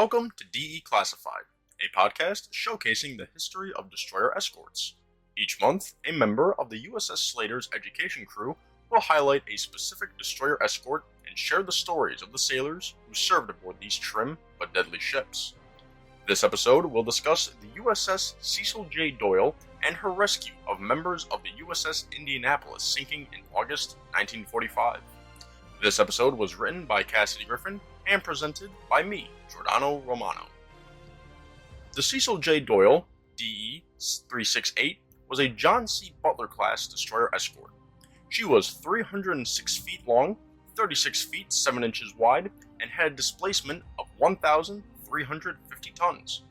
Welcome to DE Classified, a podcast showcasing the history of destroyer escorts. Each month, a member of the USS Slater's education crew will highlight a specific destroyer escort and share the stories of the sailors who served aboard these trim but deadly ships. This episode will discuss the USS CECIL J DOYLE and her rescue of members of the USS Indianapolis sinking in August 1945. This episode was written by Cassidy Griffin and presented by me, Giordano Romano. The CECIL J DOYLE, DE 368, was a John C. Butler-class destroyer escort. She was 306 feet long, 36 feet 7 inches wide, and had a displacement of 1,350 tons.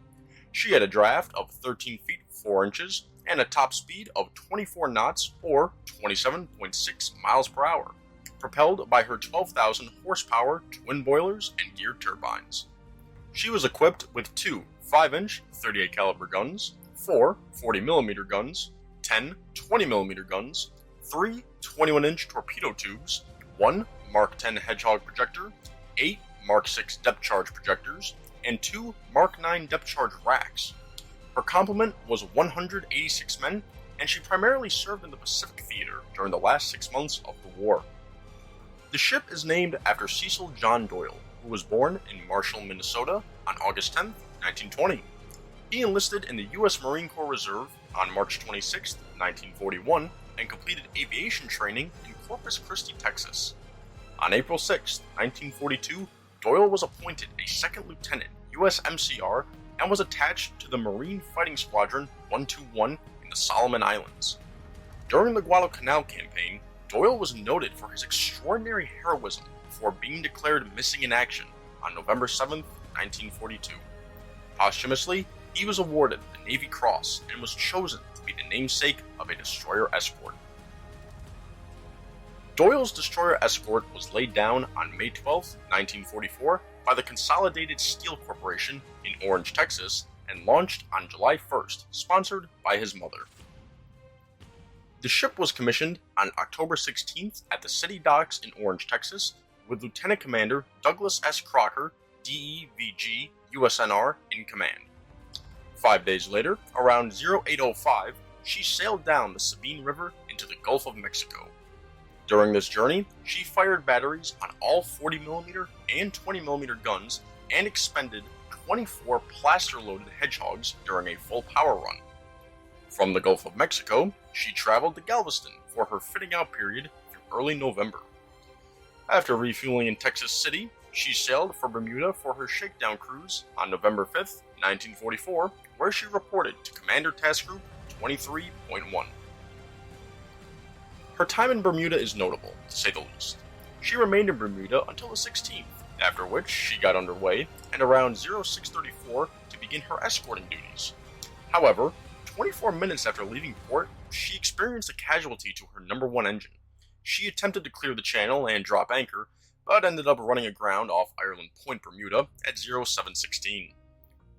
She had a draft of 13 feet 4 inches and a top speed of 24 knots or 27.6 miles per hour, propelled by her 12,000 horsepower twin boilers and geared turbines. She was equipped with two 5-inch 38 caliber guns, 4 40mm guns, 10 20mm guns, 3 21-inch torpedo tubes, 1 Mark 10 Hedgehog projector, 8 Mark 6 depth charge projectors, and 2 Mark 9 depth charge racks. Her complement was 186 men, and she primarily served in the Pacific Theater during the last 6 months of the war. The ship is named after Cecil John Doyle, who was born in Marshall, Minnesota on August 10, 1920. He enlisted in the U.S. Marine Corps Reserve on March 26, 1941, and completed aviation training in Corpus Christi, Texas. On April 6, 1942, Doyle was appointed a second lieutenant, USMCR, and was attached to the Marine Fighting Squadron 121 in the Solomon Islands. During the Guadalcanal campaign, Doyle was noted for his extraordinary heroism before being declared missing in action on November 7, 1942. Posthumously, he was awarded the Navy Cross and was chosen to be the namesake of a destroyer escort. Doyle's destroyer escort was laid down on May 12, 1944 by the Consolidated Steel Corporation in Orange, Texas, and launched on July 1st, sponsored by his mother. The ship was commissioned on October 16th at the city docks in Orange, Texas, with Lieutenant Commander Douglas S. Crocker, DEVG, USNR, in command. 5 days later, around 0805, she sailed down the Sabine River into the Gulf of Mexico. During this journey, she fired batteries on all 40mm and 20mm guns and expended 24 plaster-loaded Hedgehogs during a full power run. From the Gulf of Mexico, she traveled to Galveston for her fitting-out period through early November. After refueling in Texas City, she sailed for Bermuda for her shakedown cruise on November 5, 1944, where she reported to Commander Task Group 23.1. Her time in Bermuda is notable, to say the least. She remained in Bermuda until the 16th, after which she got underway, and around 0634 to begin her escorting duties. However, 24 minutes after leaving port, she experienced a casualty to her number 1 engine. She attempted to clear the channel and drop anchor, but ended up running aground off Ireland Point, Bermuda at 0716.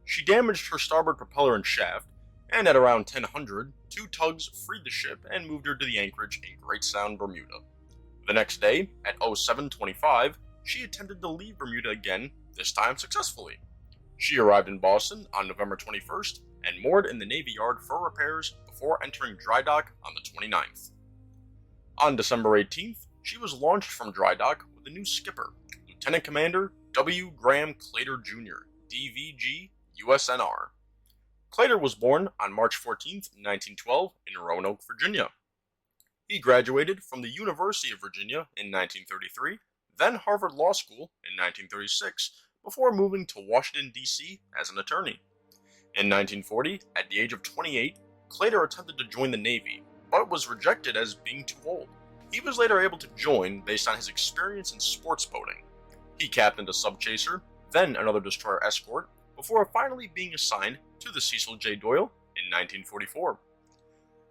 She damaged her starboard propeller and shaft, and at around 1000, 2 tugs freed the ship and moved her to the anchorage in Great Sound, Bermuda. The next day, at 0725, she attempted to leave Bermuda again, this time successfully. She arrived in Boston on November 21st and moored in the Navy Yard for repairs before entering dry dock on the 29th. On December 18th, she was launched from dry dock with a new skipper, Lieutenant Commander W. Graham Claytor Jr., DVG, USNR. Claytor was born on March 14, 1912, in Roanoke, Virginia. He graduated from the University of Virginia in 1933, then Harvard Law School in 1936, before moving to Washington, D.C. as an attorney. In 1940, at the age of 28, Claytor attempted to join the Navy, but was rejected as being too old. He was later able to join based on his experience in sports boating. He captained a subchaser, then another destroyer escort, before finally being assigned to the CECIL J DOYLE in 1944.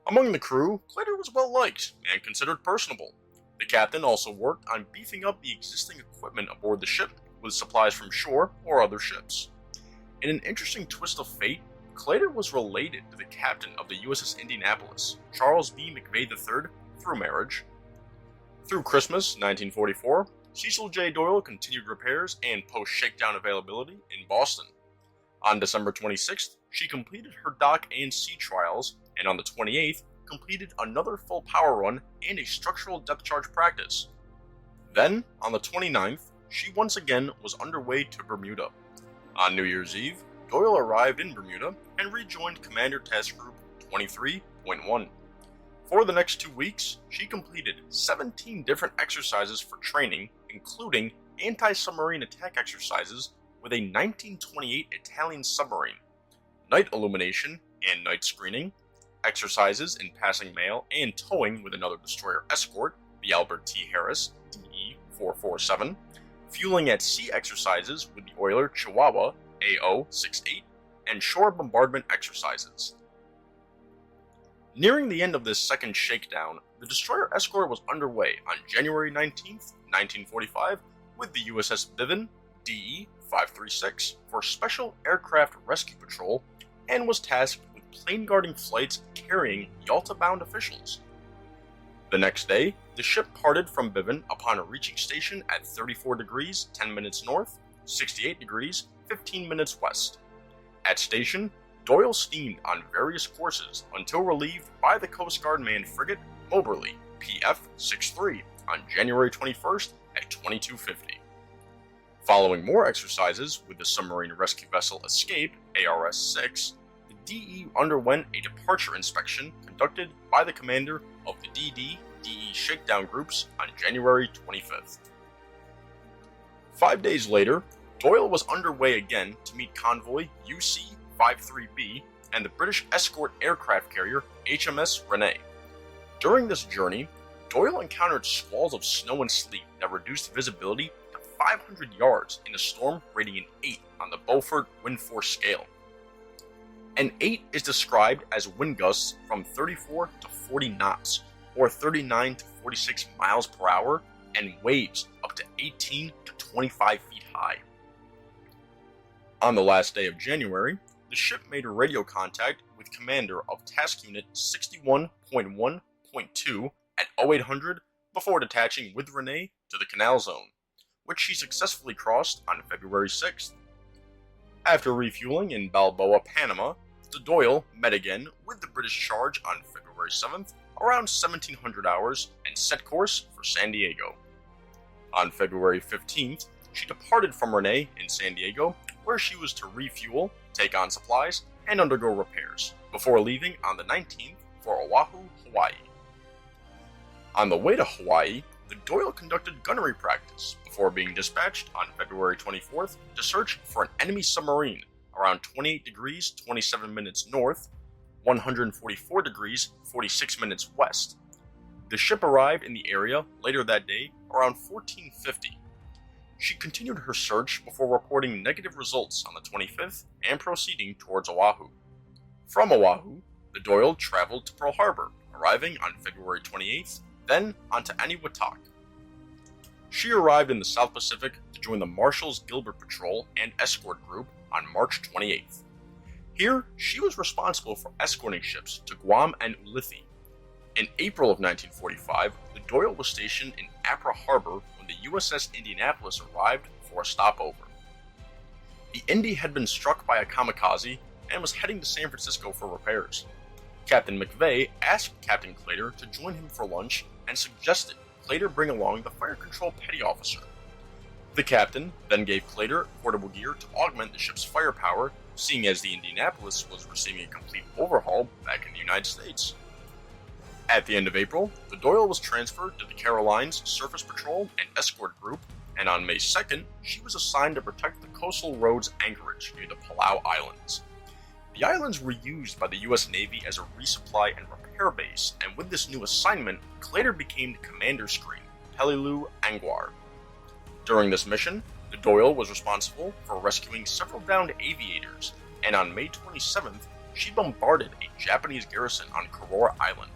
Among the crew, Claytor was well liked and considered personable. The captain also worked on beefing up the existing equipment aboard the ship with supplies from shore or other ships. In an interesting twist of fate, Claytor was related to the captain of the USS Indianapolis, Charles B. McVay III, through marriage. Through Christmas 1944, Cecil J. Doyle continued repairs and post-shakedown availability in Boston. On December 26th, she completed her dock and sea trials, and on the 28th, completed another full power run and a structural depth charge practice. Then, on the 29th, she once again was underway to Bermuda. On New Year's Eve, Doyle arrived in Bermuda and rejoined Commander Task Group 23.1. For the next 2 weeks, she completed 17 different exercises for training, including anti-submarine attack exercises with a 1928 Italian submarine, night illumination and night screening, exercises in passing mail and towing with another destroyer escort, the Albert T. Harris, DE-447, fueling at sea exercises with the oiler Chihuahua, AO-68, and shore bombardment exercises. Nearing the end of this second shakedown, the destroyer escort was underway on January 19, 1945, with the USS Biven, DE-536, for Special Aircraft Rescue Patrol, and was tasked with plane guarding flights carrying Yalta-bound officials. The next day, the ship parted from Biven upon reaching station at 34 degrees 10 minutes north, 68 degrees 15 minutes west. At station, Doyle steamed on various courses until relieved by the Coast Guard manned frigate Moberly, PF-63, on January 21st at 22:50. Following more exercises with the submarine rescue vessel Escape, ARS-6, the DE underwent a departure inspection conducted by the commander of the DD-DE shakedown groups on January 25th. 5 days later, Doyle was underway again to meet convoy UC-53B and the British escort aircraft carrier HMS Renee. During this journey, Doyle encountered squalls of snow and sleet that reduced visibility to 500 yards in a storm rating an 8 on the Beaufort wind force scale. An 8 is described as wind gusts from 34 to 40 knots, or 39 to 46 miles per hour, and waves up to 18 to 25 feet high. On the last day of January, the ship made radio contact with commander of Task Unit 61.1.2 at 0800 before detaching with Renee to the Canal Zone, which she successfully crossed on February 6th. After refueling in Balboa, Panama, the Doyle met again with the British charge on February 7th around 1700 hours and set course for San Diego. On February 15th, she departed from Renee in San Diego, where she was to refuel, take on supplies, and undergo repairs, before leaving on the 19th for Oahu, Hawaii. On the way to Hawaii, the Doyle conducted gunnery practice before being dispatched on February 24th to search for an enemy submarine around 28 degrees 27 minutes north, 144 degrees 46 minutes west. The ship arrived in the area later that day around 1450. She continued her search before reporting negative results on the 25th and proceeding towards Oahu. From Oahu, the Doyle traveled to Pearl Harbor, arriving on February 28th, then onto Eniwetok. She arrived in the South Pacific to join the Marshall's Gilbert Patrol and Escort Group on March 28th. Here, she was responsible for escorting ships to Guam and Ulithi. In April of 1945, the Doyle was stationed in Apra Harbor when the USS Indianapolis arrived for a stopover. The Indy had been struck by a kamikaze and was heading to San Francisco for repairs. Captain McVeigh asked Captain Slater to join him for lunch and suggested Slater bring along the fire control petty officer. The captain then gave Slater portable gear to augment the ship's firepower, seeing as the Indianapolis was receiving a complete overhaul back in the United States. At the end of April, the Doyle was transferred to the Carolines Surface Patrol and Escort Group, and on May 2nd, she was assigned to protect the coastal road's anchorage near the Palau Islands. The islands were used by the U.S. Navy as a resupply and repair base, and with this new assignment, Slater became the commander's screen, Peleliu Angwar. During this mission, the Doyle was responsible for rescuing several downed aviators, and on May 27th, she bombarded a Japanese garrison on Korora Island.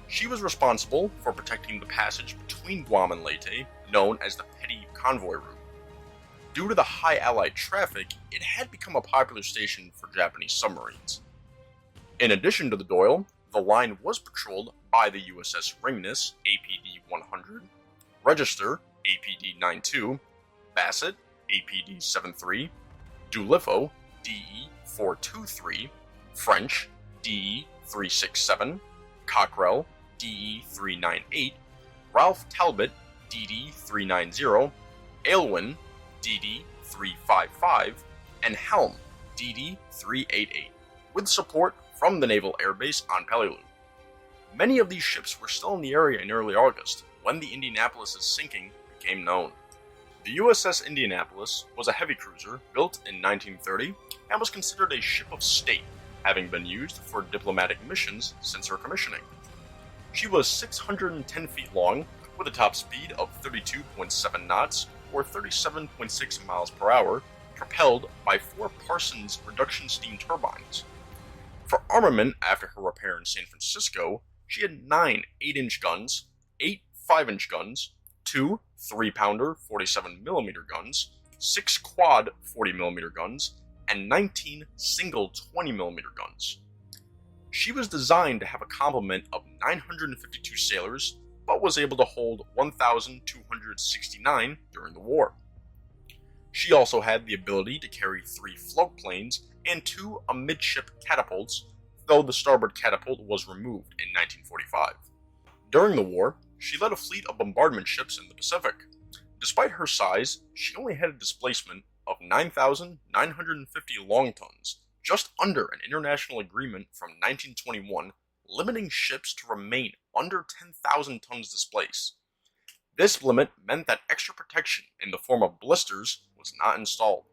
She was responsible for protecting the passage between Guam and Leyte, known as the Petty Convoy Route. Due to the high Allied traffic, it had become a popular station for Japanese submarines. In addition to the Doyle, the line was patrolled by the USS Ringness, APD-100, Register, APD-92, Bassett, APD-73, Dulifo, DE-423, French, DE-367, Cockrell, DE-398, Ralph Talbot, DD-390, Aylwin, DD-355, and Helm, DD-388, with support from the Naval Air Base on Peleliu. Many of these ships were still in the area in early August when the Indianapolis' sinking became known. The USS Indianapolis was a heavy cruiser built in 1930 and was considered a ship of state, having been used for diplomatic missions since her commissioning. She was 610 feet long, with a top speed of 32.7 knots or 37.6 miles per hour, propelled by 4 Parsons reduction steam turbines. For armament after her repair in San Francisco, she had 9 8-inch guns, 8 5-inch guns, 2 3-pounder 47mm guns, 6 quad 40mm guns, and 19 single 20mm guns. She was designed to have a complement of 952 sailors, but was able to hold 1,269 during the war. She also had the ability to carry 3 float planes and 2 amidship catapults, though the starboard catapult was removed in 1945. During the war, she led a fleet of bombardment ships in the Pacific. Despite her size, she only had a displacement of 9,950 long tons, just under an international agreement from 1921 limiting ships to remain under 10,000 tons displaced. This limit meant that extra protection in the form of blisters was not installed.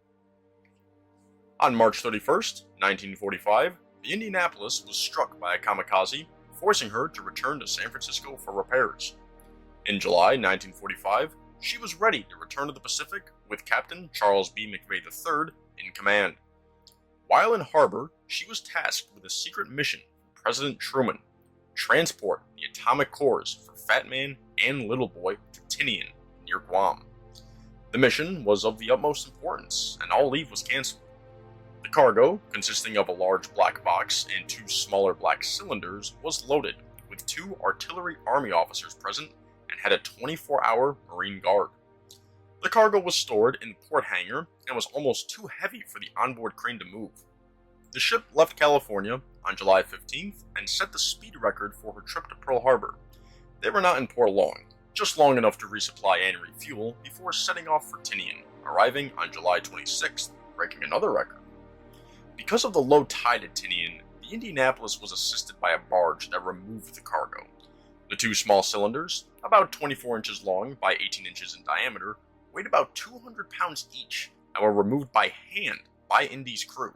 On March 31st, 1945, the Indianapolis was struck by a kamikaze, forcing her to return to San Francisco for repairs. In July 1945, she was ready to return to the Pacific with Captain Charles B. McVay III in command. While in harbor, she was tasked with a secret mission from President Truman: transport the atomic cores for Fat Man and Little Boy to Tinian, near Guam. The mission was of the utmost importance, and all leave was cancelled. The cargo, consisting of a large black box and 2 smaller black cylinders, was loaded, with 2 artillery army officers present and had a 24-hour Marine Guard. The cargo was stored in the port hangar and was almost too heavy for the onboard crane to move. The ship left California on July 15th and set the speed record for her trip to Pearl Harbor. They were not in port long, just long enough to resupply and refuel before setting off for Tinian, arriving on July 26th, breaking another record. Because of the low tide at Tinian, the Indianapolis was assisted by a barge that removed the cargo. The 2 small cylinders, about 24 inches long by 18 inches in diameter, weighed about 200 pounds each and were removed by hand by Indy's crew.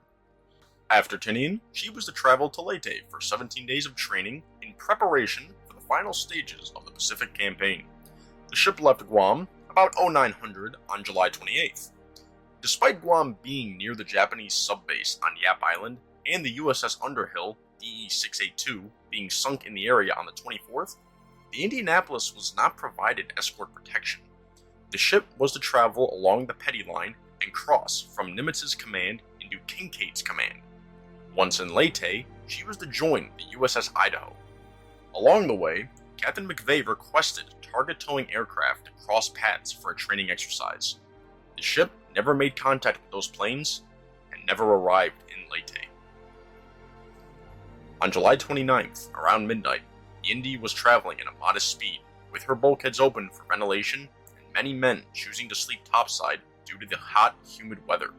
After Tinian, she was to travel to Leyte for 17 days of training in preparation for the final stages of the Pacific Campaign. The ship left Guam about 0900 on July 28th. Despite Guam being near the Japanese subbase on Yap Island and the USS Underhill, DE-682, being sunk in the area on the 24th, the Indianapolis was not provided escort protection. The ship was to travel along the Petty Line and cross from Nimitz's command into Kincaid's command. Once in Leyte, she was to join the USS Idaho. Along the way, Captain McVay requested target towing aircraft to cross paths for a training exercise. The ship never made contact with those planes and never arrived in Leyte. On July 29th, around midnight, the Indy was traveling at a modest speed, with her bulkheads open for ventilation and many men choosing to sleep topside due to the hot, humid weather.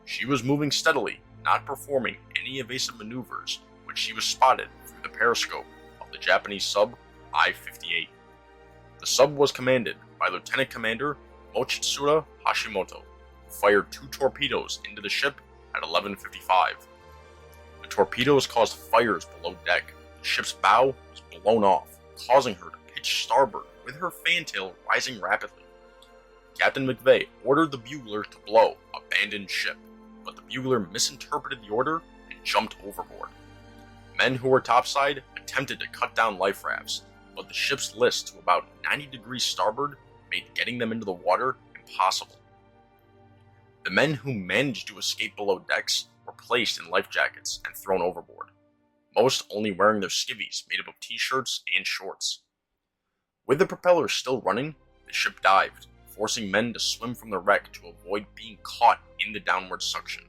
She was moving steadily, not performing any evasive maneuvers when she was spotted through the periscope of the Japanese sub I-58. The sub was commanded by Lieutenant Commander Mochitsura Hashimoto, who fired 2 torpedoes into the ship at 11:55. The torpedoes caused fires below deck. The ship's bow was blown off, causing her to pitch starboard with her fantail rising rapidly. Captain McVay ordered the bugler to blow "Abandon ship," but the bugler misinterpreted the order and jumped overboard. Men who were topside attempted to cut down life rafts, but the ship's list to about 90 degrees starboard made getting them into the water impossible. The men who managed to escape below decks were placed in life jackets and thrown overboard, most only wearing their skivvies made up of t-shirts and shorts. With the propellers still running, the ship dived, forcing men to swim from the wreck to avoid being caught in the downward suction.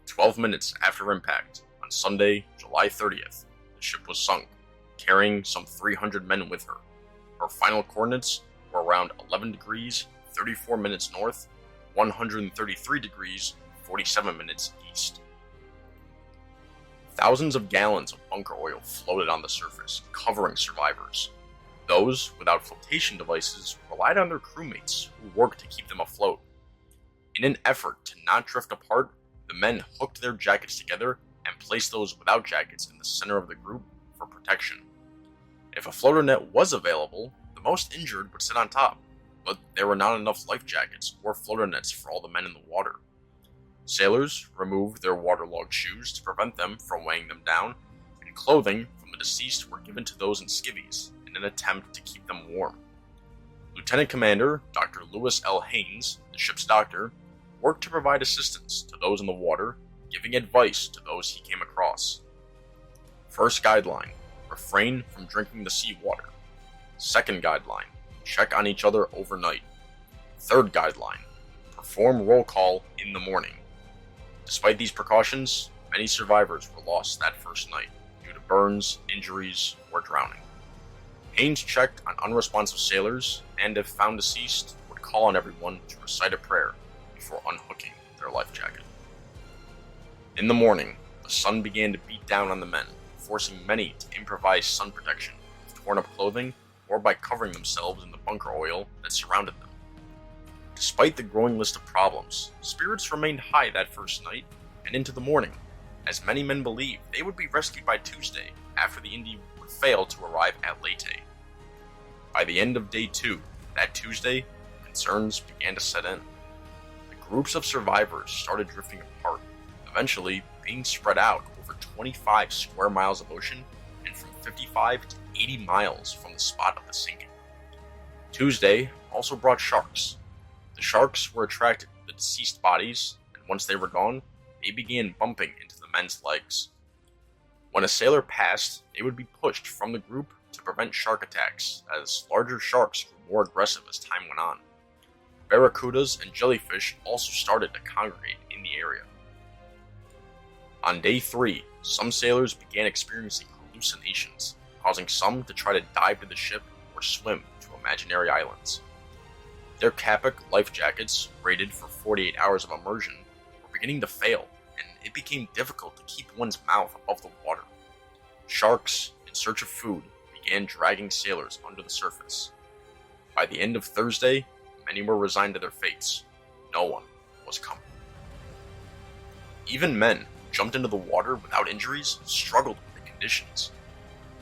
12 minutes after impact, on Sunday, July 30th, the ship was sunk, carrying some 300 men with her. Her final coordinates were around 11 degrees, 34 minutes north, 133 degrees, 47 minutes east. Thousands of gallons of bunker oil floated on the surface, covering survivors. Those without flotation devices relied on their crewmates, who worked to keep them afloat. In an effort to not drift apart, the men hooked their jackets together and placed those without jackets in the center of the group for protection. If a floater net was available, the most injured would sit on top, but there were not enough life jackets or floater nets for all the men in the water. Sailors removed their waterlogged shoes to prevent them from weighing them down, and clothing from the deceased were given to those in skivvies in an attempt to keep them warm. Lieutenant Commander Dr. Lewis L. Haynes, the ship's doctor, worked to provide assistance to those in the water, giving advice to those he came across. First guideline: refrain from drinking the seawater. Second guideline: check on each other overnight. Third guideline: perform roll call in the morning. Despite these precautions, many survivors were lost that first night due to burns, injuries, or drowning. Haynes checked on unresponsive sailors and, if found deceased, would call on everyone to recite a prayer before unhooking their life jacket. In the morning, the sun began to beat down on the men, forcing many to improvise sun protection with torn-up clothing or by covering themselves in the bunker oil that surrounded them. Despite the growing list of problems, spirits remained high that first night and into the morning, as many men believed they would be rescued by Tuesday after the Indy would fail to arrive at Leyte. By the end of day 2, that Tuesday, concerns began to set in. The groups of survivors started drifting apart, eventually being spread out over 25 square miles of ocean and from 55 to 80 miles from the spot of the sinking. Tuesday also brought sharks. The sharks were attracted to the deceased bodies, and once they were gone, they began bumping into the men's legs. When a sailor passed, they would be pushed from the group to prevent shark attacks, as larger sharks grew more aggressive as time went on. Barracudas and jellyfish also started to congregate in the area. On day 3, some sailors began experiencing hallucinations, causing some to try to dive to the ship or swim to imaginary islands. Their Capic life jackets, rated for 48 hours of immersion, were beginning to fail, and it became difficult to keep one's mouth above the water. Sharks, in search of food, began dragging sailors under the surface. By the end of Thursday, many were resigned to their fates. No one was coming. Even men who jumped into the water without injuries struggled with the conditions.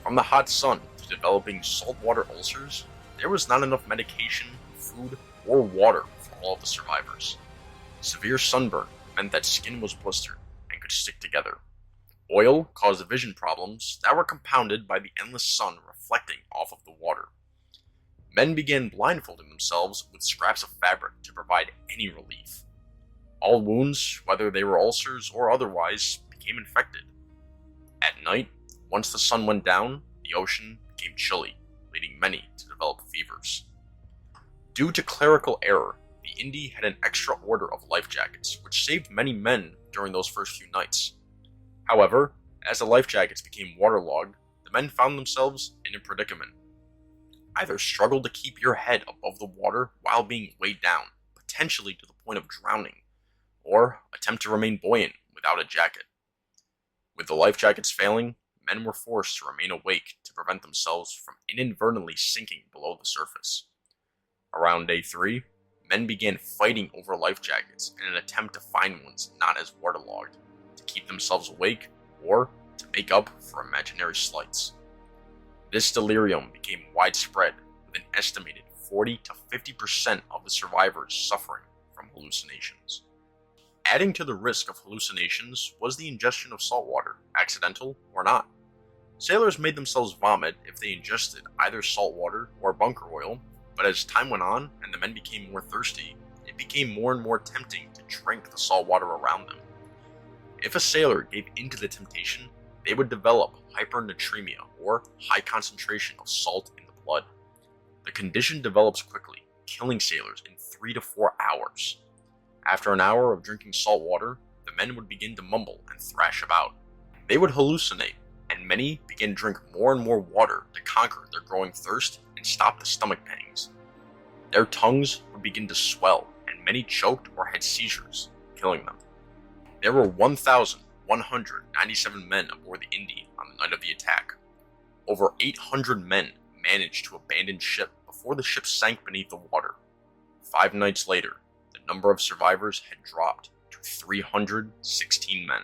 From the hot sun to developing saltwater ulcers, there was not enough medication, food, or water for all of the survivors. Severe sunburn meant that skin was blistered and could stick together. Oil caused vision problems that were compounded by the endless sun reflecting off of the water. Men began blindfolding themselves with scraps of fabric to provide any relief. All wounds, whether they were ulcers or otherwise, became infected. At night, once the sun went down, the ocean became chilly, leading many to develop fevers. Due to clerical error, the Indy had an extra order of life jackets, which saved many men during those first few nights. However, as the life jackets became waterlogged, the men found themselves in a predicament. Either struggle to keep your head above the water while being weighed down, potentially to the point of drowning, or attempt to remain buoyant without a jacket. With the life jackets failing, men were forced to remain awake to prevent themselves from inadvertently sinking below the surface. Around day 3, men began fighting over life jackets in an attempt to find ones not as waterlogged, to keep themselves awake, or to make up for imaginary slights. This delirium became widespread, with an estimated 40 to 50% of the survivors suffering from hallucinations. Adding to the risk of hallucinations was the ingestion of salt water, accidental or not. Sailors made themselves vomit if they ingested either salt water or bunker oil, but as time went on and the men became more thirsty, it became more and more tempting to drink the salt water around them. If a sailor gave into the temptation, they would develop hypernatremia, or high concentration of salt in the blood. The condition develops quickly, killing sailors in 3 to 4 hours. After an hour of drinking salt water, the men would begin to mumble and thrash about. They would hallucinate, and many began to drink more and more water to conquer their growing thirst and stop the stomach pangs. Their tongues would begin to swell, and many choked or had seizures, killing them. There were 1,197 men aboard the Indy on the night of the attack. Over 800 men managed to abandon ship before the ship sank beneath the water. 5 nights later, the number of survivors had dropped to 316 men.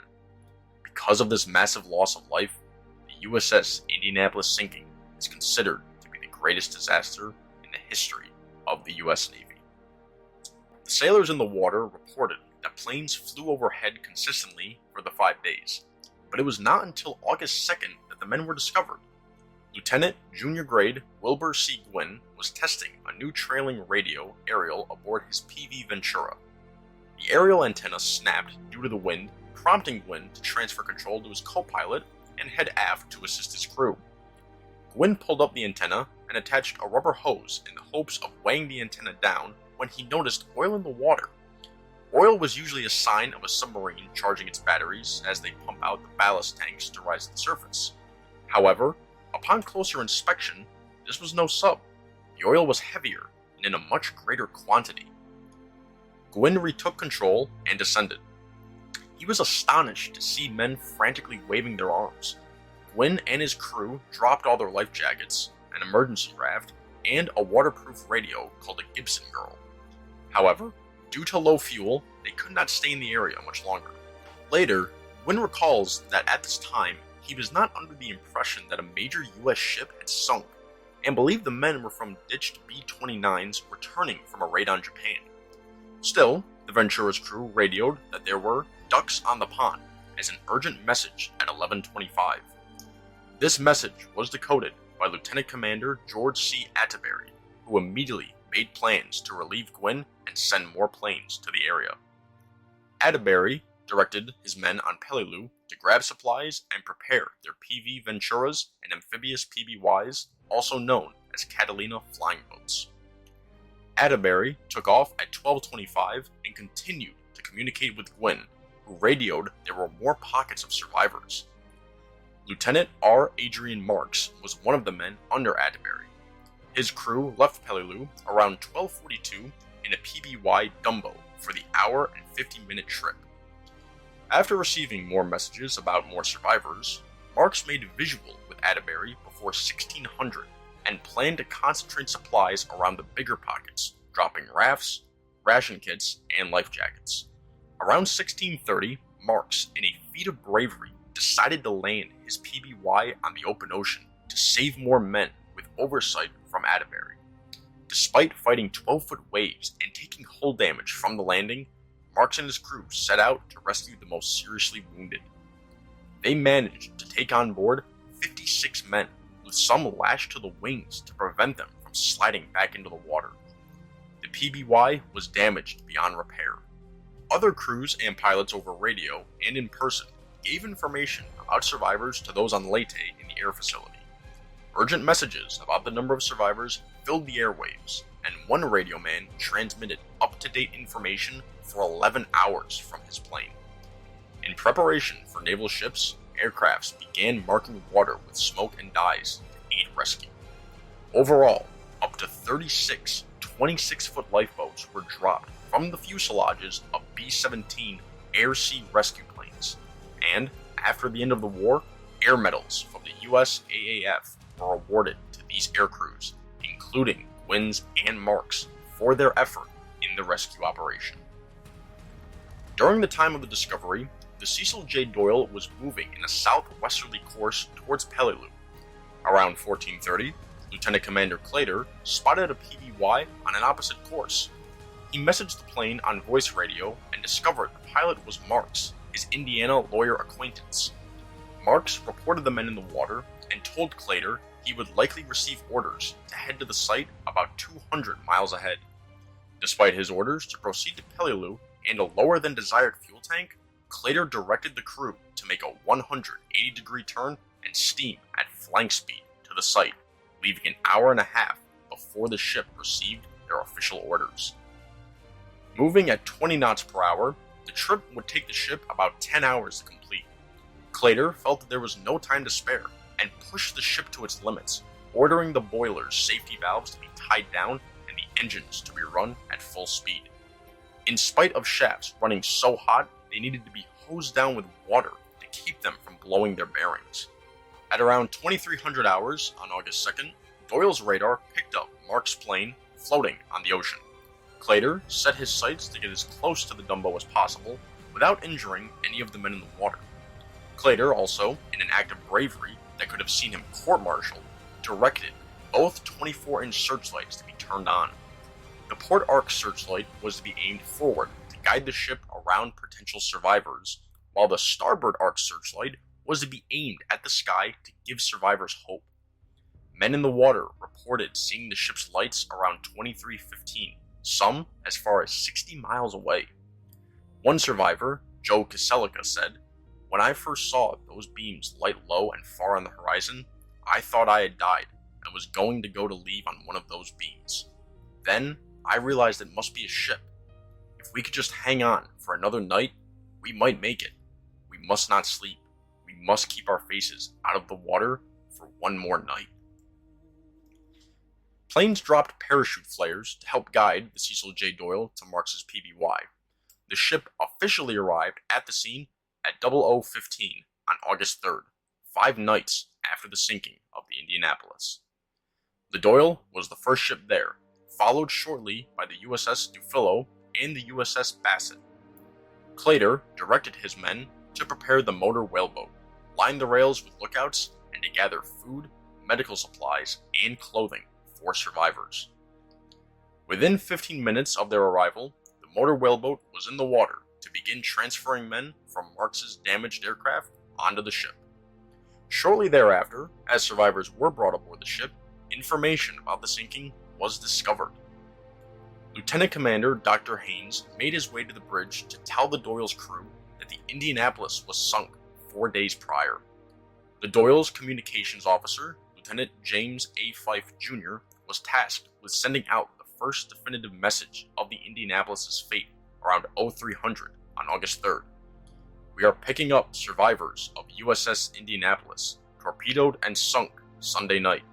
Because of this massive loss of life, the USS Indianapolis sinking is considered to be the greatest disaster in the history of the US Navy. The sailors in the water reported that planes flew overhead consistently for the 5 days, but it was not until August 2nd that the men were discovered. Lieutenant Junior Grade Wilbur C. Gwynn was testing a new trailing radio aerial aboard his PV Ventura. The aerial antenna snapped due to the wind, prompting Gwynn to transfer control to his co-pilot and head aft to assist his crew. Gwynn pulled up the antenna and attached a rubber hose in the hopes of weighing the antenna down when he noticed oil in the water. Oil was usually a sign of a submarine charging its batteries as they pump out the ballast tanks to rise to the surface. However, upon closer inspection, this was no sub. The oil was heavier and in a much greater quantity. Gwynn retook control and descended. He was astonished to see men frantically waving their arms. Gwynn and his crew dropped all their life jackets, an emergency raft, and a waterproof radio called a Gibson Girl. However, due to low fuel, they could not stay in the area much longer. Later, Gwynn recalls that at this time, he was not under the impression that a major US ship had sunk, and believed the men were from ditched B-29s returning from a raid on Japan. Still, the Ventura's crew radioed that there were ducks on the pond as an urgent message at 11:25. This message was decoded by Lieutenant Commander George C. Atterbury, who immediately made plans to relieve Gwynn and send more planes to the area. Atterbury directed his men on Peleliu to grab supplies and prepare their PV Venturas and amphibious PBYs, also known as Catalina flying boats. Atterbury took off at 12:25 and continued to communicate with Gwynn, who radioed there were more pockets of survivors. Lieutenant R. Adrian Marks was one of the men under Atterbury. His crew left Peleliu around 12:42 in a PBY Dumbo for the hour and 50-minute trip. After receiving more messages about more survivors, Marks made visual with Atterbury before 1600 and planned to concentrate supplies around the bigger pockets, dropping rafts, ration kits, and life jackets. Around 1630, Marks, in a feat of bravery, decided to land his PBY on the open ocean to save more men with oversight from Atterbury. Despite fighting 12-foot waves and taking hull damage from the landing, Marks and his crew set out to rescue the most seriously wounded. They managed to take on board 56 men, with some lashed to the wings to prevent them from sliding back into the water. The PBY was damaged beyond repair. Other crews and pilots over radio and in person gave information about survivors to those on Leyte in the air facility. Urgent messages about the number of survivors filled the airwaves, and one radio man transmitted up-to-date information for 11 hours from his plane. In preparation for naval ships, aircrafts began marking water with smoke and dyes to aid rescue. Overall, up to 36 26-foot lifeboats were dropped from the fuselages of B-17 air-sea rescue planes, and after the end of the war, air medals from the USAAF were awarded to these air crews, including Gwynn's and Marks, for their effort in the rescue operation. During the time of the discovery, the Cecil J. Doyle was moving in a southwesterly course towards Peleliu. Around 1430, Lieutenant Commander Slater spotted a PBY on an opposite course. He messaged the plane on voice radio and discovered the pilot was Marks, his Indiana lawyer acquaintance. Marks reported the men in the water and told Slater he would likely receive orders to head to the site about 200 miles ahead. Despite his orders to proceed to Peleliu and a lower than desired fuel tank, Slater directed the crew to make a 180-degree turn and steam at flank speed to the site, leaving an hour and a half before the ship received their official orders. Moving at 20 knots per hour, the trip would take the ship about 10 hours to complete. Slater felt that there was no time to spare and pushed the ship to its limits, ordering the boilers' safety valves to be tied down and the engines to be run at full speed. In spite of shafts running so hot, they needed to be hosed down with water to keep them from blowing their bearings. At around 2300 hours on August 2nd, Doyle's radar picked up Mark's plane floating on the ocean. Slater set his sights to get as close to the Dumbo as possible without injuring any of the men in the water. Slater also, in an act of bravery that could have seen him court-martialed, directed both 24-inch searchlights to be turned on. The port arc searchlight was to be aimed forward to guide the ship around potential survivors, while the starboard arc searchlight was to be aimed at the sky to give survivors hope. Men in the water reported seeing the ship's lights around 23:15, some as far as 60 miles away. One survivor, Joe Kaselica, said, "When I first saw those beams light low and far on the horizon, I thought I had died and was going to go to leave on one of those beams. Then I realized it must be a ship. If we could just hang on for another night, we might make it. We must not sleep. We must keep our faces out of the water for one more night." Planes dropped parachute flares to help guide the Cecil J. Doyle to Marks' PBY. The ship officially arrived at the scene at 00:15 on August 3rd, 5 nights after the sinking of the Indianapolis. The Doyle was the first ship there, followed shortly by the USS Dufillo and the USS Bassett. Slater directed his men to prepare the motor whaleboat, line the rails with lookouts, and to gather food, medical supplies, and clothing for survivors. Within 15 minutes of their arrival, the motor whaleboat was in the water to begin transferring men from Marks' damaged aircraft onto the ship. Shortly thereafter, as survivors were brought aboard the ship, information about the sinking was discovered. Lieutenant Commander Dr. Haynes made his way to the bridge to tell the Doyle's crew that the Indianapolis was sunk 4 days prior. The Doyle's communications officer, Lieutenant James A. Fife Jr., was tasked with sending out the first definitive message of the Indianapolis' fate around 0300 on August 3rd. "We are picking up survivors of USS Indianapolis, torpedoed and sunk Sunday night.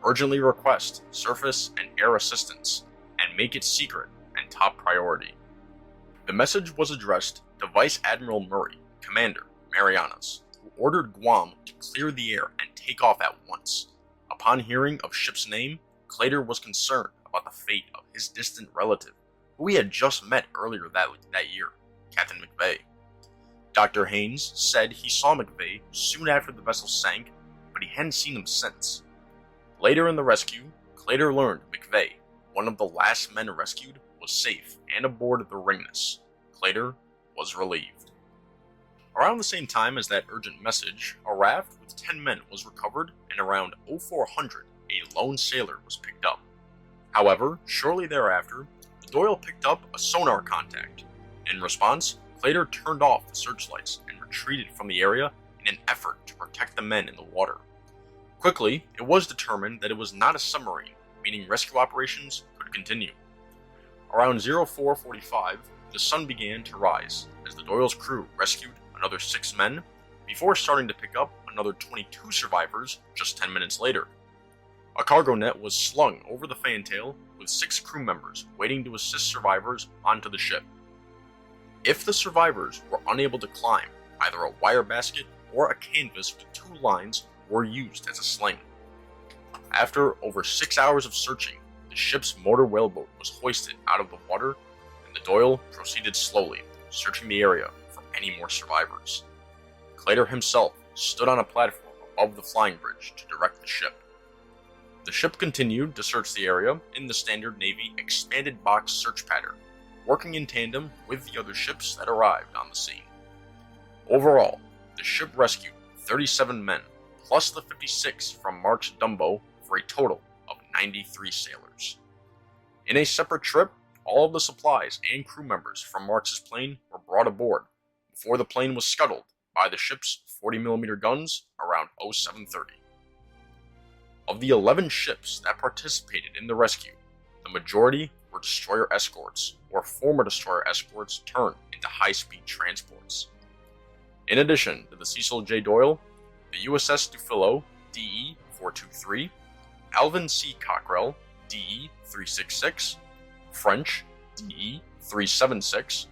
Urgently request surface and air assistance, and make it secret and top priority." The message was addressed to Vice Admiral Murray, Commander Marianas, who ordered Guam to clear the air and take off at once. Upon hearing of ship's name, Slater was concerned about the fate of his distant relative, who he had just met earlier that year, Captain McVeigh. Dr. Haynes said he saw McVeigh soon after the vessel sank, but he hadn't seen him since. Later in the rescue, Slater learned McVeigh, one of the last men rescued, was safe and aboard the Ringness. Slater was relieved. Around the same time as that urgent message, a raft with 10 men was recovered, and around 0400, a lone sailor was picked up. However, shortly thereafter, the Doyle picked up a sonar contact. In response, Slater turned off the searchlights and retreated from the area in an effort to protect the men in the water. Quickly, it was determined that it was not a submarine, meaning rescue operations could continue. Around 0445, the sun began to rise as the Doyle's crew rescued another 6 men before starting to pick up another 22 survivors just 10 minutes later. A cargo net was slung over the fantail with 6 crew members waiting to assist survivors onto the ship. If the survivors were unable to climb, either a wire basket or a canvas with 2 lines were used as a sling. After over 6 hours of searching, the ship's motor whaleboat was hoisted out of the water, and the Doyle proceeded slowly, searching the area for any more survivors. Slater himself stood on a platform above the flying bridge to direct the ship. The ship continued to search the area in the standard Navy expanded box search pattern, working in tandem with the other ships that arrived on the scene. Overall, the ship rescued 37 men, plus the 56 from Mark's Dumbo, for a total of 93 sailors. In a separate trip, all of the supplies and crew members from Mark's plane were brought aboard before the plane was scuttled by the ship's 40mm guns around 0730. Of the 11 ships that participated in the rescue, The majority were destroyer escorts, or former destroyer escorts turned into high-speed transports. In addition to the Cecil J. Doyle, the USS Dufillo, DE-423, Alvin C. Cockrell, DE-366, French, DE-376,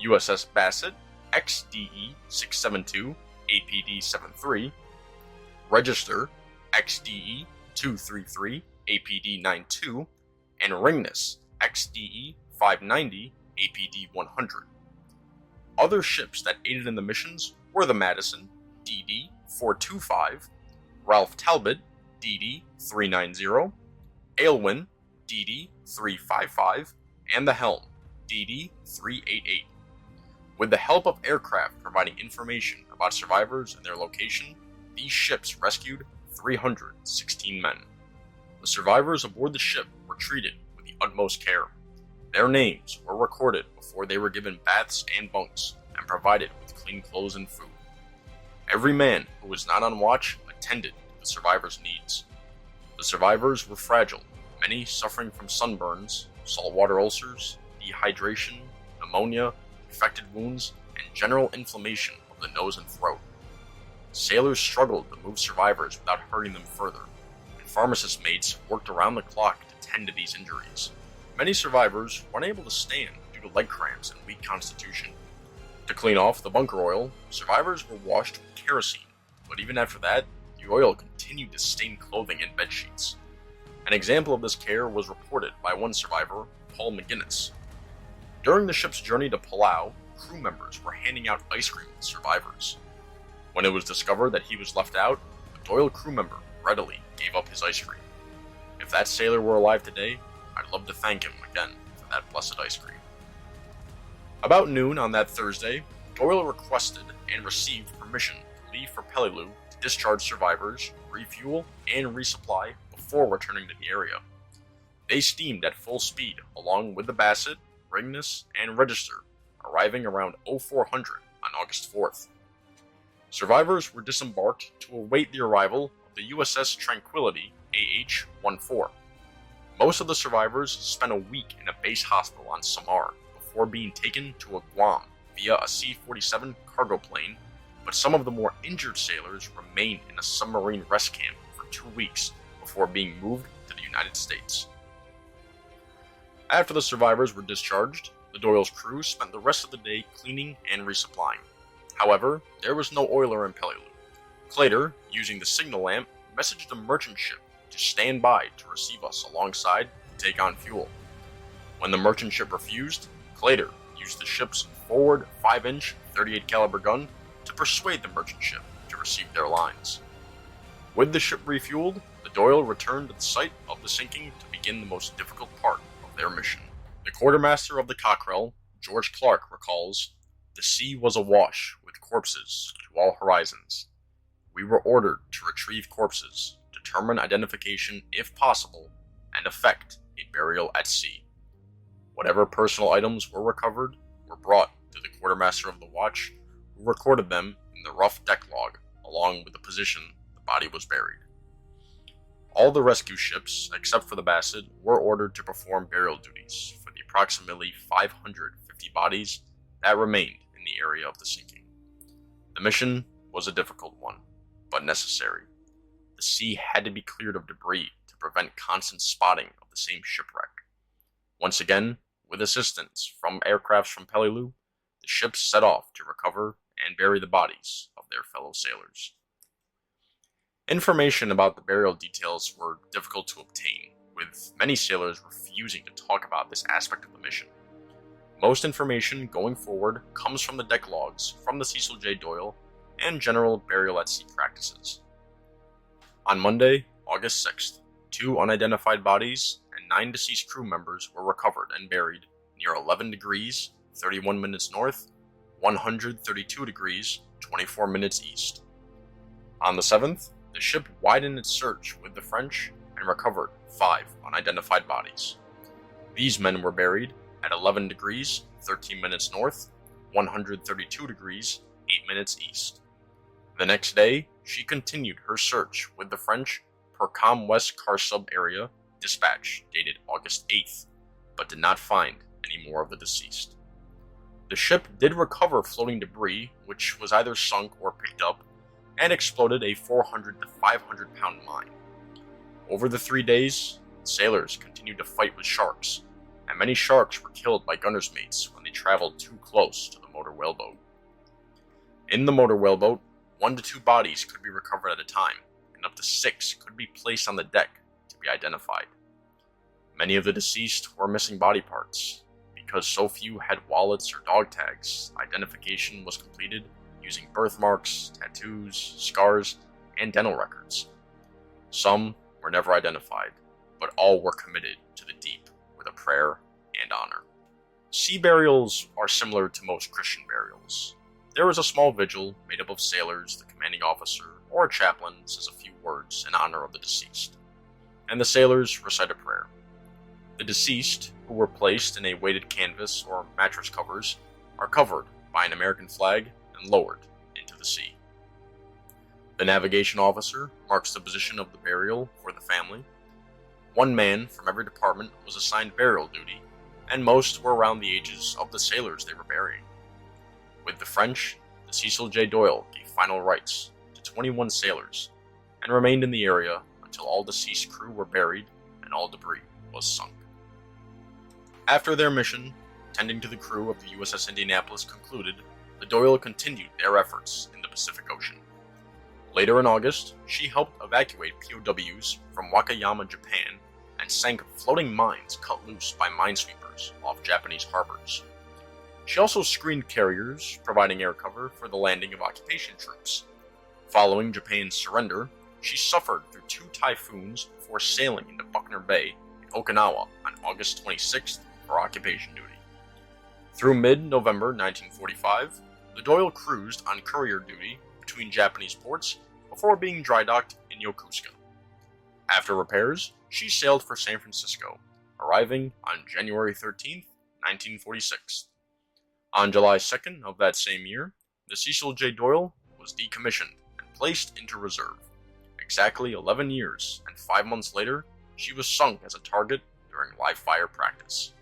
USS Bassett, XDE-672, APD-73, Register, XDE-233, APD-92, and Ringness, XDE-590, APD-100. Other ships that aided in the missions were the Madison, DD-425, Ralph Talbot, DD-390, Aylwin, DD-355, and the Helm, DD-388. With the help of aircraft providing information about survivors and their location, these ships rescued 316 men. The survivors aboard the ship were treated with the utmost care. Their names were recorded before they were given baths and bunks, and provided with clean clothes and food. Every man who was not on watch attended to the survivors' needs. The survivors were fragile, many suffering from sunburns, saltwater ulcers, dehydration, pneumonia, infected wounds, and general inflammation of the nose and throat. Sailors struggled to move survivors without hurting them further, and pharmacist mates worked around the clock to tend to these injuries. Many survivors were unable to stand due to leg cramps and weak constitution. To clean off the bunker oil, survivors were washed with kerosene, but even after that, the oil continued to stain clothing and bedsheets. An example of this care was reported by one survivor, Paul McGinnis. During the ship's journey to Palau, crew members were handing out ice cream to survivors. When it was discovered that he was left out, a Doyle crew member readily gave up his ice cream. If that sailor were alive today, I'd love to thank him again for that blessed ice cream. About noon on that Thursday, Doyle requested and received permission to leave for Peleliu to discharge survivors, refuel, and resupply before returning to the area. They steamed at full speed along with the Bassett, Ringness, and Register, arriving around 0400 on August 4th. Survivors were disembarked to await the arrival of the USS Tranquility AH-14. Most of the survivors spent a week in a base hospital on Samar before being taken to Guam via a C-47 cargo plane, but some of the more injured sailors remained in a submarine rest camp for 2 weeks before being moved to the United States. After the survivors were discharged, the Doyle's crew spent the rest of the day cleaning and resupplying. However, there was no oiler in Peleliu. Slater, using the signal lamp, messaged a merchant ship to stand by to receive us alongside to take on fuel. When the merchant ship refused, Slater used the ship's forward 5-inch 38 caliber gun to persuade the merchant ship to receive their lines. With the ship refueled, the Doyle returned to the site of the sinking to begin the most difficult part of their mission. The quartermaster of the Cockrell, George Clark, recalls, "The sea was awash with corpses to all horizons. We were ordered to retrieve corpses, determine identification if possible, and effect a burial at sea. Whatever personal items were recovered were brought to the quartermaster of the watch, who recorded them in the rough deck log, along with the position the body was buried." All the rescue ships, except for the Bassett, were ordered to perform burial duties for the approximately 550 bodies that remained in the area of the sinking. The mission was a difficult one, but necessary. The sea had to be cleared of debris to prevent constant spotting of the same shipwreck. Once again, with assistance from aircrafts from Peleliu, the ships set off to recover and bury the bodies of their fellow sailors. Information about the burial details were difficult to obtain, with many sailors refusing to talk about this aspect of the mission. Most information going forward comes from the deck logs from the Cecil J. Doyle and general burial at sea practices. On Monday, August 6th, 2 unidentified bodies and 9 deceased crew members were recovered and buried near 11 degrees, 31 minutes north, 132 degrees, 24 minutes east. On the 7th, the ship widened its search with the French and recovered 5 unidentified bodies. These men were buried at 11 degrees, 13 minutes north, 132 degrees, 8 minutes east. The next day, she continued her search with the French per Com West Car Sub area dispatch dated August 8th, but did not find any more of the deceased. The ship did recover floating debris, which was either sunk or picked up, and exploded a 400 to 500 pound mine. Over the 3 days, sailors continued to fight with sharks, and many sharks were killed by gunner's mates when they traveled too close to the motor whaleboat. In the motor whaleboat, 1 to 2 bodies could be recovered at a time, and up to 6 could be placed on the deck to be identified. Many of the deceased were missing body parts. Because so few had wallets or dog tags, identification was completed using birthmarks, tattoos, scars, and dental records. Some were never identified, but all were committed to the deep with a prayer and honor. Sea burials are similar to most Christian burials. There is a small vigil made up of sailors, the commanding officer, or a chaplain says a few words in honor of the deceased, and the sailors recite a prayer. The deceased, who were placed in a weighted canvas or mattress covers, are covered by an American flag and lowered into the sea. The navigation officer marks the position of the burial for the family. 1 man from every department was assigned burial duty, and most were around the ages of the sailors they were burying. With the French, the Cecil J Doyle gave final rites to 21 sailors, and remained in the area until all deceased crew were buried and all debris was sunk. After their mission, tending to the crew of the USS Indianapolis concluded, the Doyle continued their efforts in the Pacific Ocean. Later in August, she helped evacuate POWs from Wakayama, Japan, and sank floating mines cut loose by minesweepers off Japanese harbors. She also screened carriers, providing air cover for the landing of occupation troops. Following Japan's surrender, she suffered through 2 typhoons before sailing into Buckner Bay in Okinawa on August 26th for occupation duty. Through mid-November 1945, the Doyle cruised on courier duty between Japanese ports before being dry docked in Yokosuka. After repairs, she sailed for San Francisco, arriving on January 13th, 1946. On July 2nd of that same year, the Cecil J Doyle was decommissioned and placed into reserve. Exactly 11 years and 5 months later, she was sunk as a target during live fire practice.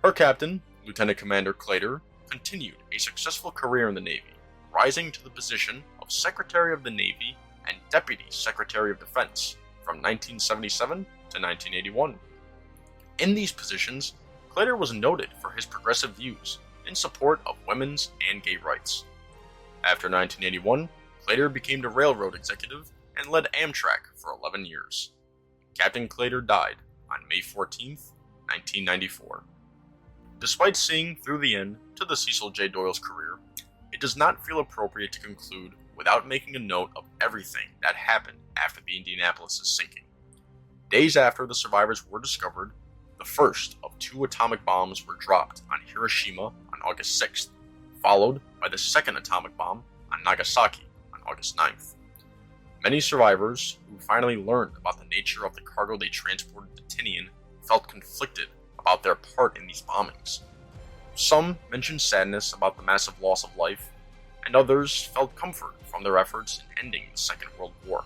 Her captain, Lieutenant Commander Slater, continued a successful career in the Navy, rising to the position of Secretary of the Navy and Deputy Secretary of Defense from 1977 to 1981. In these positions, Slater was noted for his progressive views in support of women's and gay rights. After 1981, Slater became the railroad executive and led Amtrak for 11 years. Captain Slater died on May 14, 1994. Despite seeing through the end to the Cecil J Doyle's career, it does not feel appropriate to conclude without making a note of everything that happened after the Indianapolis' sinking. Days after the survivors were discovered, the first of 2 atomic bombs were dropped on Hiroshima on August 6th, followed by the second atomic bomb on Nagasaki on August 9th. Many survivors who finally learned about the nature of the cargo they transported to Tinian felt conflicted about their part in these bombings. Some mentioned sadness about the massive loss of life, and others felt comfort from their efforts in ending the Second World War.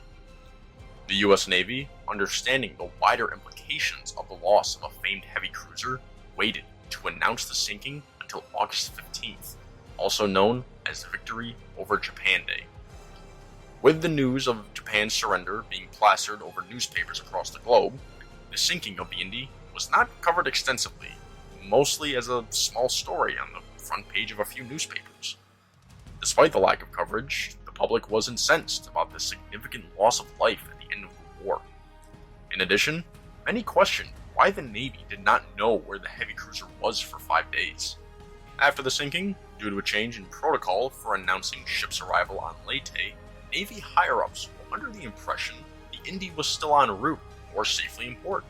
The U.S. Navy, understanding the wider implications of the loss of a famed heavy cruiser, waited to announce the sinking until August 15th, also known as Victory over Japan Day. With the news of Japan's surrender being plastered over newspapers across the globe, the sinking of the Indy was not covered extensively, mostly as a small story on the front page of a few newspapers. Despite the lack of coverage, the public was incensed about the significant loss of life at the end of the war. In addition, many questioned why the Navy did not know where the heavy cruiser was for 5 days. After the sinking, due to a change in protocol for announcing ship's arrival on Leyte, Navy higher-ups were under the impression the Indy was still en route or safely in port.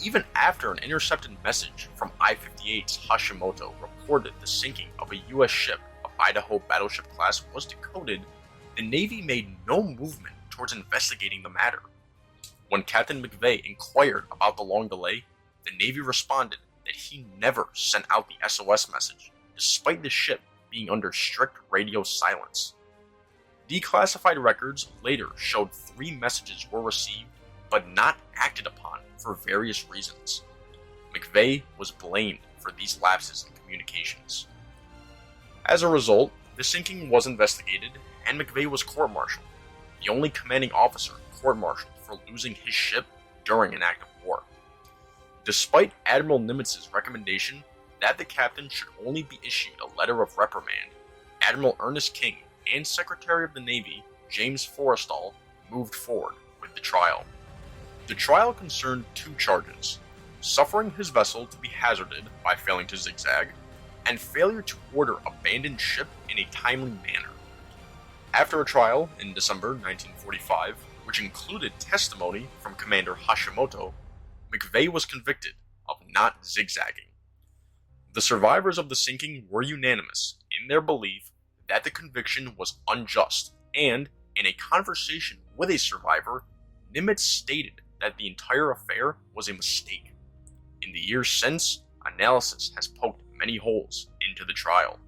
Even after an intercepted message from I-58's Hashimoto reported the sinking of a U.S. ship of Idaho battleship class was decoded, the Navy made no movement towards investigating the matter. When Captain McVeigh inquired about the long delay, the Navy responded that he never sent out the SOS message, despite the ship being under strict radio silence. Declassified records later showed 3 messages were received but not acted upon for various reasons. McVeigh was blamed for these lapses in communications. As a result, the sinking was investigated, and McVeigh was court-martialed, the only commanding officer court-martialed for losing his ship during an act of war. Despite Admiral Nimitz's recommendation that the captain should only be issued a letter of reprimand, Admiral Ernest King and Secretary of the Navy James Forrestal moved forward with the trial. The trial concerned two charges: suffering his vessel to be hazarded by failing to zigzag, and failure to order abandoned ship in a timely manner. After a trial in December 1945, which included testimony from Commander Hashimoto, McVeigh was convicted of not zigzagging. The survivors of the sinking were unanimous in their belief that the conviction was unjust, and in a conversation with a survivor, Nimitz stated that the entire affair was a mistake. In the years since, analysis has poked many holes into the trial.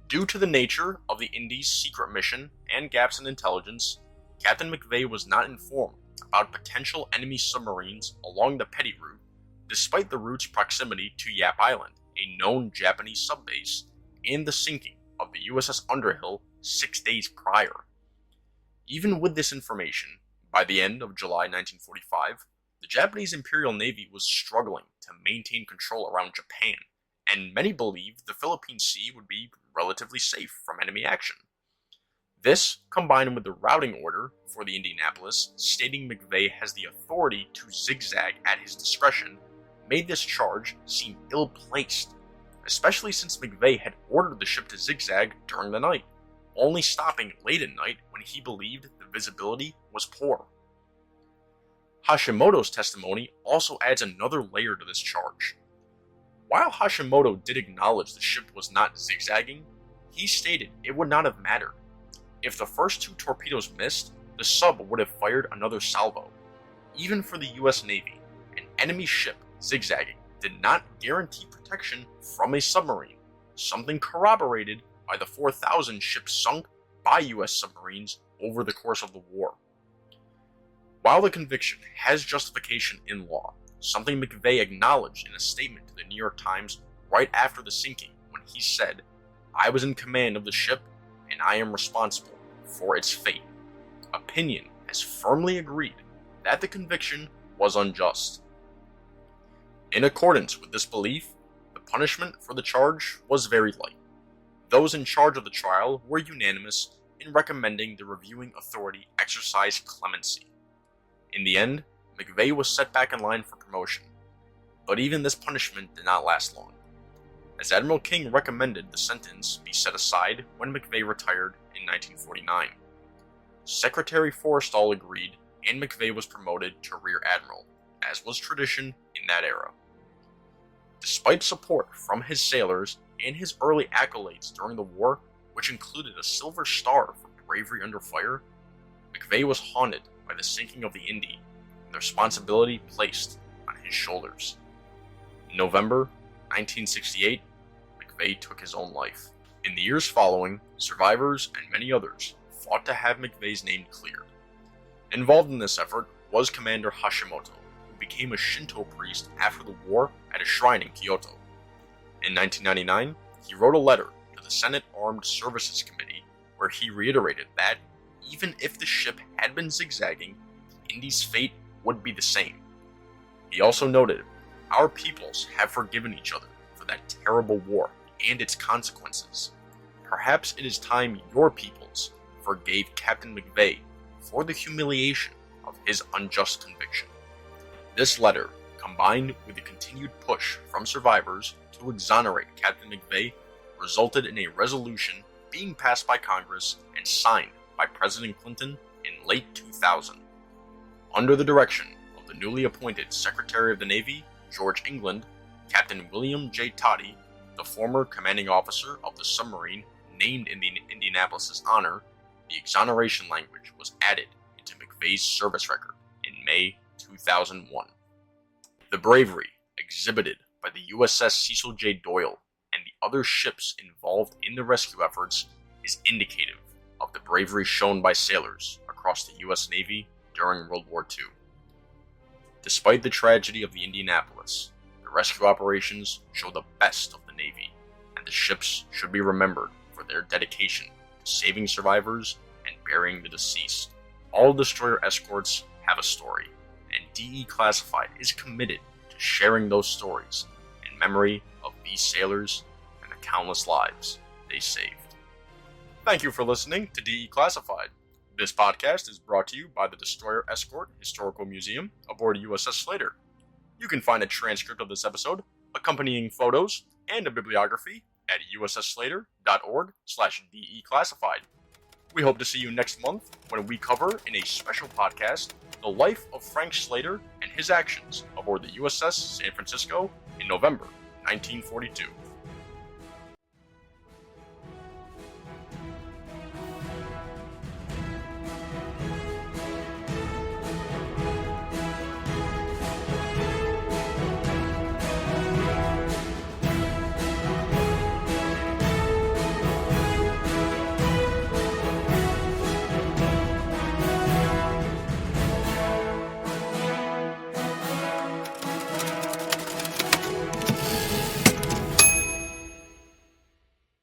Due to the nature of the Indy's secret mission and gaps in intelligence, Captain McVeigh was not informed about potential enemy submarines along the Petty route, despite the route's proximity to Yap Island, a known Japanese subbase, and the sinking of the USS Underhill 6 days prior. Even with this information, by the end of July 1945, the Japanese Imperial Navy was struggling to maintain control around Japan, and many believed the Philippine Sea would be relatively safe from enemy action. This, combined with the routing order for the Indianapolis stating McVeigh has the authority to zigzag at his discretion, made this charge seem ill-placed, especially since McVeigh had ordered the ship to zigzag during the night, only stopping late at night when he believed the visibility was poor. Hashimoto's testimony also adds another layer to this charge. While Hashimoto did acknowledge the ship was not zigzagging, he stated it would not have mattered. If the first two torpedoes missed, the sub would have fired another salvo. Even for the US Navy, an enemy ship zigzagging did not guarantee protection from a submarine, something corroborated by the 4,000 ships sunk by US submarines over the course of the war. While the conviction has justification in law, something McVeigh acknowledged in a statement to the New York Times right after the sinking when he said, "I was in command of the ship and I am responsible for its fate." Opinion has firmly agreed that the conviction was unjust. In accordance with this belief, the punishment for the charge was very light. Those in charge of the trial were unanimous in recommending the reviewing authority exercise clemency. In the end, McVeigh was set back in line for promotion, but even this punishment did not last long, as Admiral King recommended the sentence be set aside when McVeigh retired in 1949. Secretary Forrestal agreed, and McVeigh was promoted to Rear Admiral, as was tradition in that era. Despite support from his sailors and his early accolades during the war, which included a Silver Star for bravery under fire, McVeigh was haunted by the sinking of the Indy and the responsibility placed on his shoulders. In November 1968, McVeigh took his own life. In the years following, survivors and many others fought to have McVeigh's name cleared. Involved in this effort was Commander Hashimoto, who became a Shinto priest after the war at a shrine in Kyoto. In 1999, he wrote a letter to the Senate Armed Services Committee where he reiterated that even if the ship had been zigzagging, the Indy's fate would be the same. He also noted, "Our peoples have forgiven each other for that terrible war and its consequences. Perhaps it is time your peoples forgave Captain McVeigh for the humiliation of his unjust conviction." This letter, combined with the continued push from survivors to exonerate Captain McVeigh, resulted in a resolution being passed by Congress and signed by President Clinton in late 2000. Under the direction of the newly appointed Secretary of the Navy, George England, Captain William J. Toddy, the former commanding officer of the submarine named in the Indianapolis' honor, the exoneration language was added into McVeigh's service record in May 2001. The bravery exhibited by the USS Cecil J. Doyle and the other ships involved in the rescue efforts is indicative of the bravery shown by sailors across the US Navy during World War II. Despite the tragedy of the Indianapolis, the rescue operations show the best of the Navy, and the ships should be remembered for their dedication to saving survivors and burying the deceased. All destroyer escorts have a story, and DE Classified is committed to sharing those stories in memory of these sailors and the countless lives they saved. Thank you for listening to DE Classified. This podcast is brought to you by the Destroyer Escort Historical Museum aboard USS Slater. You can find a transcript of this episode, accompanying photos, and a bibliography at ussslater.org/DEClassified. We hope to see you next month when we cover in a special podcast the life of Frank Slater and his actions aboard the USS San Francisco in November 1942.